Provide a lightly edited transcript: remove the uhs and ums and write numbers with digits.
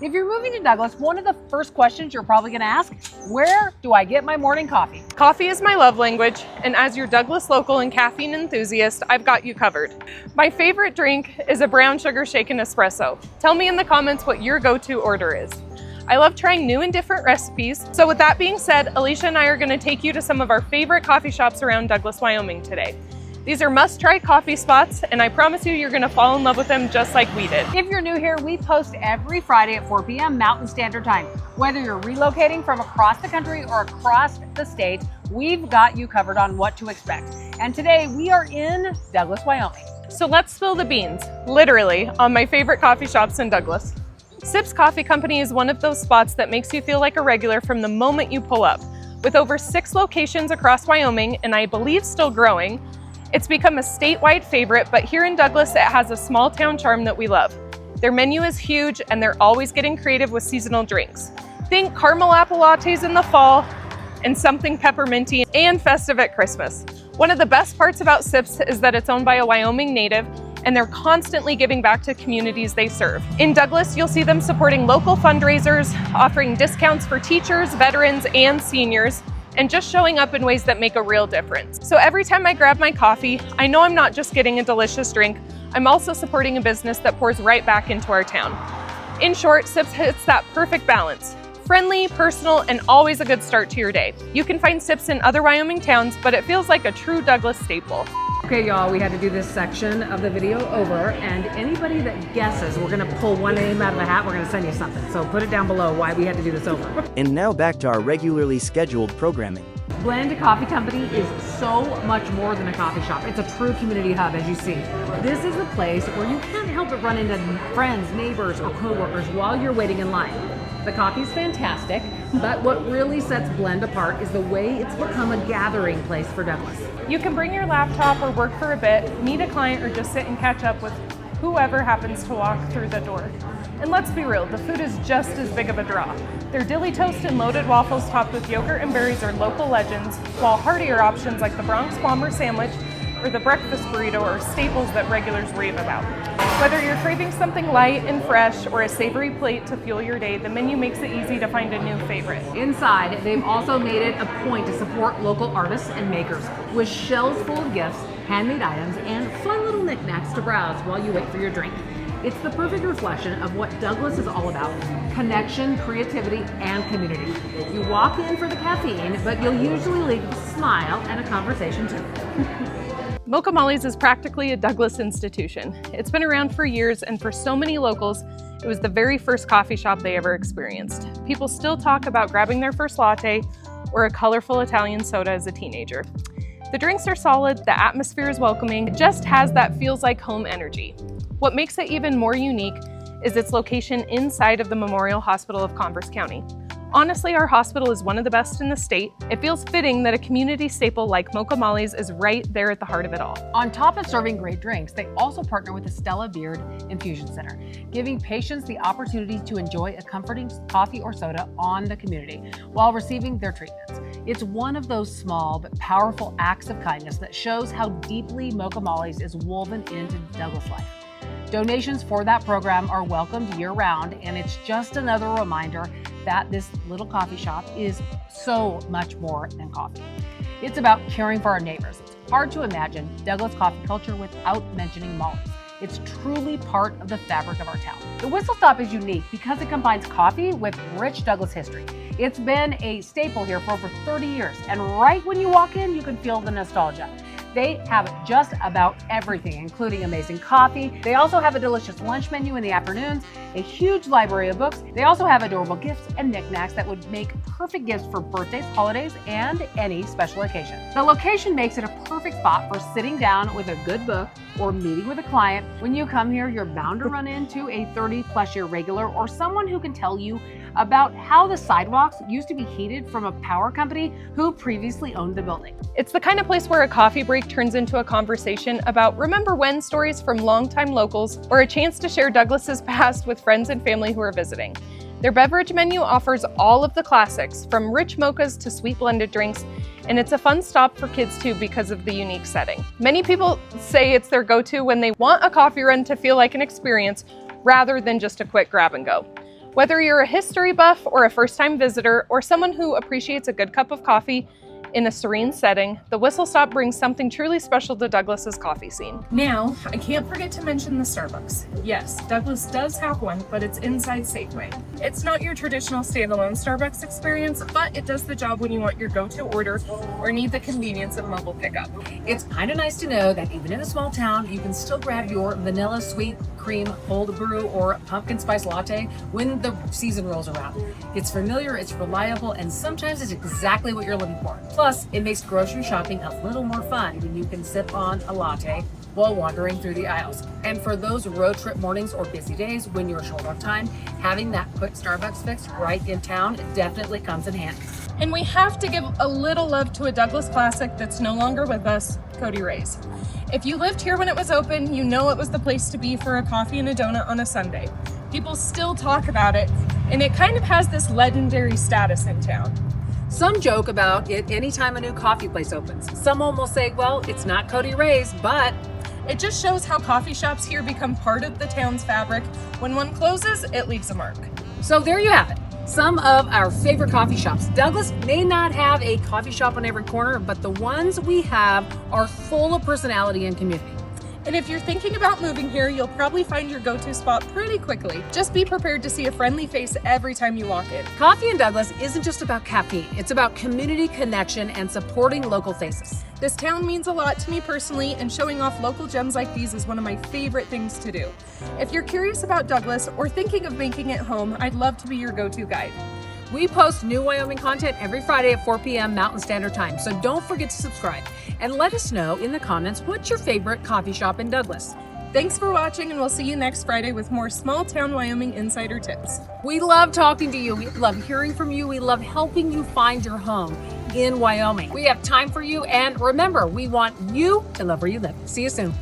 If you're moving to Douglas, one of the first questions you're probably going to ask, where do I get my morning coffee? Coffee is my love language, and as your Douglas local and caffeine enthusiast, I've got you covered. My favorite drink is a brown sugar shaken espresso. Tell me in the comments what your go-to order is. I love trying new and different recipes. So with that being said, Alisha and I are going to take you to some of our favorite coffee shops around Douglas, Wyoming today. These are must-try coffee spots, and I promise you, you're going to fall in love with them just like we did. If you're new here, we post every Friday at 4 p.m. Mountain Standard Time. Whether you're relocating from across the country or across the state, we've got you covered on what to expect. And today we are in Douglas, Wyoming. So let's spill the beans, literally, on my favorite coffee shops in Douglas. Sips Coffee Company is one of those spots that makes you feel like a regular from the moment you pull up. With over 6 locations across Wyoming, and I believe still growing, it's become a statewide favorite, but here in Douglas, it has a small town charm that we love. Their menu is huge, and they're always getting creative with seasonal drinks. Think caramel apple lattes in the fall, and something pepperminty and festive at Christmas. One of the best parts about Sips is that it's owned by a Wyoming native, and they're constantly giving back to communities they serve. In Douglas, you'll see them supporting local fundraisers, offering discounts for teachers, veterans, and seniors, and just showing up in ways that make a real difference. So every time I grab my coffee, I know I'm not just getting a delicious drink, I'm also supporting a business that pours right back into our town. In short, Sips hits that perfect balance. Friendly, personal, and always a good start to your day. You can find Sips in other Wyoming towns, but it feels like a true Douglas staple. Okay, y'all, we had to do this section of the video over, and anybody that guesses, we're gonna pull one name out of a hat, we're gonna send you something. So put it down below why we had to do this over. And now back to our regularly scheduled programming. Blend Coffee Company is so much more than a coffee shop. It's a true community hub, as you see. This is a place where you can't help but run into friends, neighbors, or coworkers while you're waiting in line. The coffee's fantastic, but what really sets Blend apart is the way it's become a gathering place for Douglas. You can bring your laptop or work for a bit, meet a client, or just sit and catch up with whoever happens to walk through the door. And let's be real, the food is just as big of a draw. Their dilly toast and loaded waffles topped with yogurt and berries are local legends, while heartier options like the Bronx Bomber sandwich or the breakfast burrito are staples that regulars rave about. Whether you're craving something light and fresh or a savory plate to fuel your day, the menu makes it easy to find a new favorite. Inside, they've also made it a point to support local artists and makers with shelves full of gifts, handmade items, and fun little knickknacks to browse while you wait for your drink. It's the perfect reflection of what Douglas is all about: connection, creativity, and community. You walk in for the caffeine, but you'll usually leave with a smile and a conversation too. Mocha Molly's is practically a Douglas institution. It's been around for years, and for so many locals, it was the very first coffee shop they ever experienced. People still talk about grabbing their first latte or a colorful Italian soda as a teenager. The drinks are solid, the atmosphere is welcoming, it just has that feels like home energy. What makes it even more unique is its location inside of the Memorial Hospital of Converse County. Honestly, our hospital is one of the best in the state. It feels fitting that a community staple like Mocha Molly's is right there at the heart of it all. On top of serving great drinks, they also partner with the Stella Beard Infusion Center, giving patients the opportunity to enjoy a comforting coffee or soda on the community while receiving their treatments. It's one of those small but powerful acts of kindness that shows how deeply Mocha Molly's is woven into Douglas life. Donations for that program are welcomed year-round, and it's just another reminder that this little coffee shop is so much more than coffee. It's about caring for our neighbors. It's hard to imagine Douglas coffee culture without mentioning Molly's. It's truly part of the fabric of our town. The Whistle Stop is unique because it combines coffee with rich Douglas history. It's been a staple here for over 30 years, and right when you walk in, you can feel the nostalgia. They have just about everything, including amazing coffee. They also have a delicious lunch menu in the afternoons, a huge library of books. They also have adorable gifts and knickknacks that would make perfect gifts for birthdays, holidays, and any special occasion. The location makes it a perfect spot for sitting down with a good book or meeting with a client. When you come here, you're bound to run into a 30-plus year regular or someone who can tell you about how the sidewalks used to be heated from a power company who previously owned the building. It's the kind of place where a coffee break turns into a conversation about remember when stories from longtime locals or a chance to share Douglas's past with friends and family who are visiting. Their beverage menu offers all of the classics, from rich mochas to sweet blended drinks, and it's a fun stop for kids too because of the unique setting. Many people say it's their go-to when they want a coffee run to feel like an experience rather than just a quick grab and go. Whether you're a history buff or a first-time visitor or someone who appreciates a good cup of coffee in a serene setting, the Whistle Stop brings something truly special to Douglas's coffee scene. Now, I can't forget to mention the Starbucks. Yes, Douglas does have one, but it's inside Safeway. It's not your traditional standalone Starbucks experience, but it does the job when you want your go-to order or need the convenience of mobile pickup. It's kind of nice to know that even in a small town, you can still grab your vanilla sweet cream cold brew or pumpkin spice latte when the season rolls around. It's familiar, it's reliable, and sometimes it's exactly what you're looking for. Plus, it makes grocery shopping a little more fun when you can sip on a latte while wandering through the aisles. And for those road trip mornings or busy days when you're short on time, having that quick Starbucks fix right in town definitely comes in handy. And we have to give a little love to a Douglas classic that's no longer with us, Kody Ray's. If you lived here when it was open, you know it was the place to be for a coffee and a donut on a Sunday. People still talk about it, and it kind of has this legendary status in town. Some joke about it anytime a new coffee place opens. Someone will say, well, it's not Kody Ray's, but it just shows how coffee shops here become part of the town's fabric. When one closes, it leaves a mark. So there you have it. Some of our favorite coffee shops. Douglas may not have a coffee shop on every corner, but the ones we have are full of personality and community. And if you're thinking about moving here, you'll probably find your go-to spot pretty quickly. Just be prepared to see a friendly face every time you walk in. Coffee in Douglas isn't just about caffeine. It's about community connection and supporting local faces. This town means a lot to me personally, and showing off local gems like these is one of my favorite things to do. If you're curious about Douglas or thinking of making it home, I'd love to be your go-to guide. We post new Wyoming content every Friday at 4 p.m. Mountain Standard Time, so don't forget to subscribe. And let us know in the comments what's your favorite coffee shop in Douglas. Thanks for watching, and we'll see you next Friday with more small town Wyoming insider tips. We love talking to you. We love hearing from you. We love helping you find your home in Wyoming. We have time for you, and remember, we want you to love where you live. See you soon.